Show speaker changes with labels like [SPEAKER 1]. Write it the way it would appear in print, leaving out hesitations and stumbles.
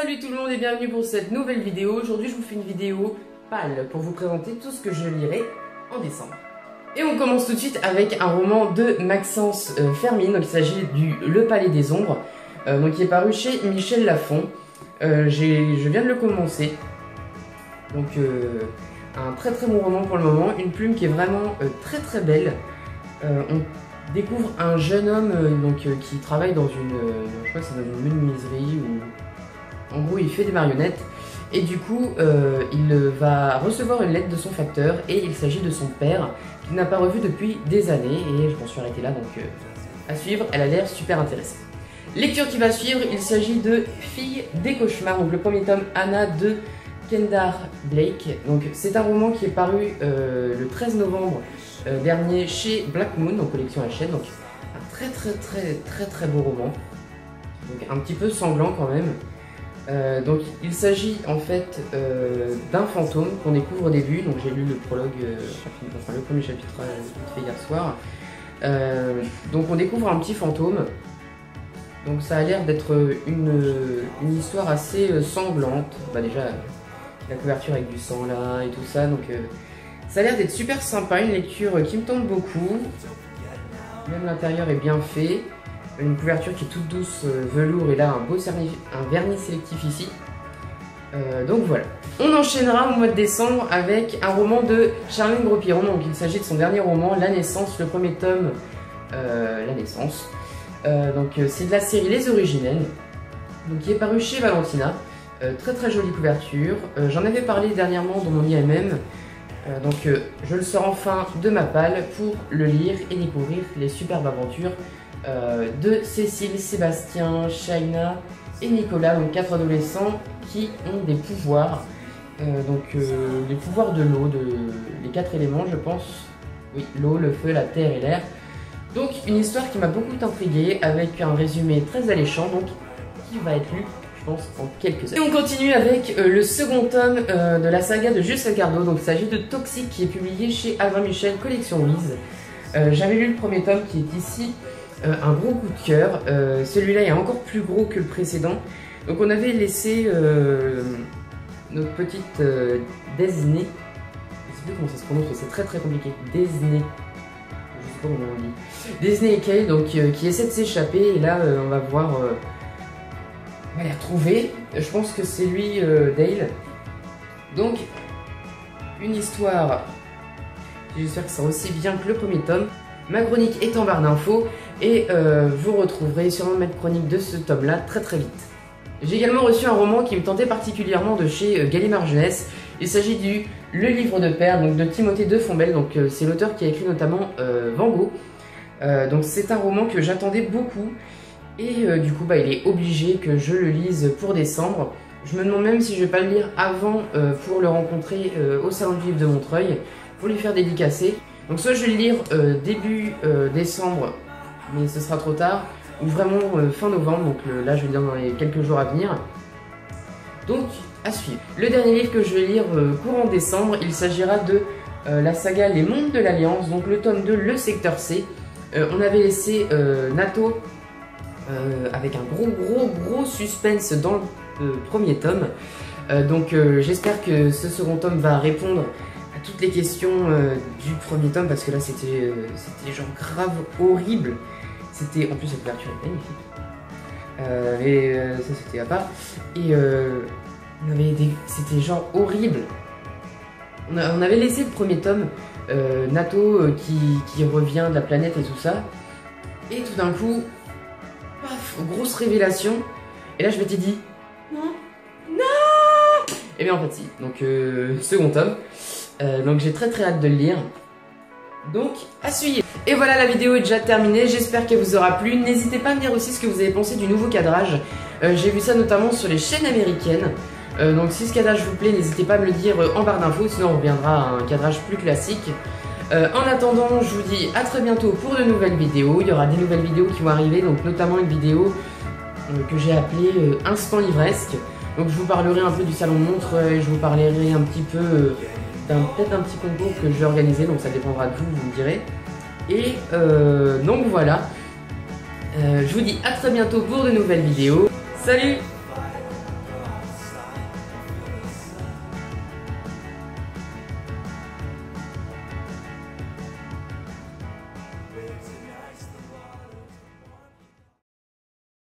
[SPEAKER 1] Salut tout le monde et bienvenue pour cette nouvelle vidéo. Aujourd'hui je vous fais une vidéo pâle pour vous présenter tout ce que je lirai en décembre. Et on commence tout de suite avec un roman de Maxence Fermine. Donc il s'agit du Le Palais des Ombres, qui est paru chez Michel Lafon. Je viens de le commencer. Donc un très bon roman pour le moment, une plume qui est vraiment très belle. On découvre un jeune homme qui travaille dans une, je crois que c'est dans une menuiserie où en gros il fait des marionnettes et du coup il va recevoir une lettre de son facteur et il s'agit de son père qu'il n'a pas revu depuis des années et je m'en suis arrêté là, donc à suivre, elle a l'air super intéressante. Lecture qui va suivre, il s'agit de Fille des cauchemars, donc le premier tome Anna de Kendare Blake. Donc c'est un roman qui est paru le 13 novembre dernier chez Black Moon en collection HN, donc un très beau roman, donc un petit peu sanglant quand même. Donc il s'agit en fait d'un fantôme qu'on découvre au début. Donc j'ai lu le prologue, enfin le premier chapitre vite fait hier soir. Donc on découvre un petit fantôme. Donc ça a l'air d'être une histoire assez sanglante. Bah déjà la couverture avec du sang là et tout ça, donc ça a l'air d'être super sympa, une lecture qui me tente beaucoup. Même l'intérieur est bien fait. Une couverture qui est toute douce, velours, et là un vernis sélectif ici. Donc voilà. On enchaînera au mois de décembre avec un roman de Charline Gros-Piron. Donc il s'agit de son dernier roman, La Naissance, le premier tome, La Naissance. Donc c'est de la série Les Originels, donc qui est paru chez Valentina. Très jolie couverture. J'en avais parlé dernièrement dans mon IMM. Donc je le sors enfin de ma palle pour le lire et découvrir les superbes aventures de Cécile, Sébastien, Shaina et Nicolas, donc 4 adolescents qui ont des pouvoirs, les pouvoirs de l'eau, les 4 éléments je pense, oui, l'eau, le feu, la terre et l'air. Donc une histoire qui m'a beaucoup intriguée avec un résumé très alléchant, donc qui va être lu je pense en quelques heures. Et on continue avec le second tome de la saga de Jules Sacardo. Donc il s'agit de Toxique qui est publié chez Albin Michel, collection Louise. J'avais lu le premier tome qui est ici. Un gros coup de cœur, celui-là est encore plus gros que le précédent. Donc on avait laissé notre petite Desnée, je sais plus comment ça se prononce, c'est très compliqué, Desnée, je sais pas comment on dit, Desnée et Kay, donc qui essaie de s'échapper, et là on va voir, on va les retrouver. Je pense que c'est lui, Dale. Donc une histoire, j'espère que ça sera aussi bien que le premier tome. Ma chronique est en barre d'infos et vous retrouverez sûrement ma chronique de ce tome-là très vite. J'ai également reçu un roman qui me tentait particulièrement de chez Gallimard Jeunesse. Il s'agit du Le Livre de Père, donc de Timothée de Fombelle. Donc c'est l'auteur qui a écrit notamment Van Gogh. Donc c'est un roman que j'attendais beaucoup et du coup il est obligé que je le lise pour décembre. Je me demande même si je vais pas le lire avant pour le rencontrer au Salon du Livre de Montreuil pour lui faire dédicacer. Donc soit je vais le lire début décembre, mais ce sera trop tard, ou vraiment fin novembre, donc là je vais le lire dans les quelques jours à venir. Donc à suivre. Le dernier livre que je vais lire courant décembre, il s'agira de la saga Les Mondes de l'Alliance, donc le tome 2, le secteur C. On avait laissé Nato avec un gros suspense dans le premier tome. Donc j'espère que ce second tome va répondre à toutes les questions du premier tome, parce que là c'était genre grave horrible. C'était, en plus la couverture est magnifique, ça c'était à part. Et c'était genre horrible. On avait laissé le premier tome, Nato qui revient de la planète et tout ça, et tout d'un coup, paf, grosse révélation. Et là je m'étais dit non. Et bien en fait si. Donc second tome. Donc j'ai très hâte de le lire. Donc à suivre. Et voilà, la vidéo est déjà terminée. J'espère qu'elle vous aura plu. N'hésitez pas à me dire aussi ce que vous avez pensé du nouveau cadrage. J'ai vu ça notamment sur les chaînes américaines. Donc si ce cadrage vous plaît, n'hésitez pas à me le dire en barre d'infos. Sinon on reviendra à un cadrage plus classique. En attendant, je vous dis à très bientôt pour de nouvelles vidéos. Il y aura des nouvelles vidéos qui vont arriver. Donc notamment une vidéo que j'ai appelée Instant Livresque. Donc je vous parlerai un peu du salon de Montreuil. Je vous parlerai un petit peu peut-être un petit concours que je vais organiser, donc ça dépendra de vous, vous me direz. Et donc voilà, je vous dis à très bientôt pour de nouvelles vidéos. Salut!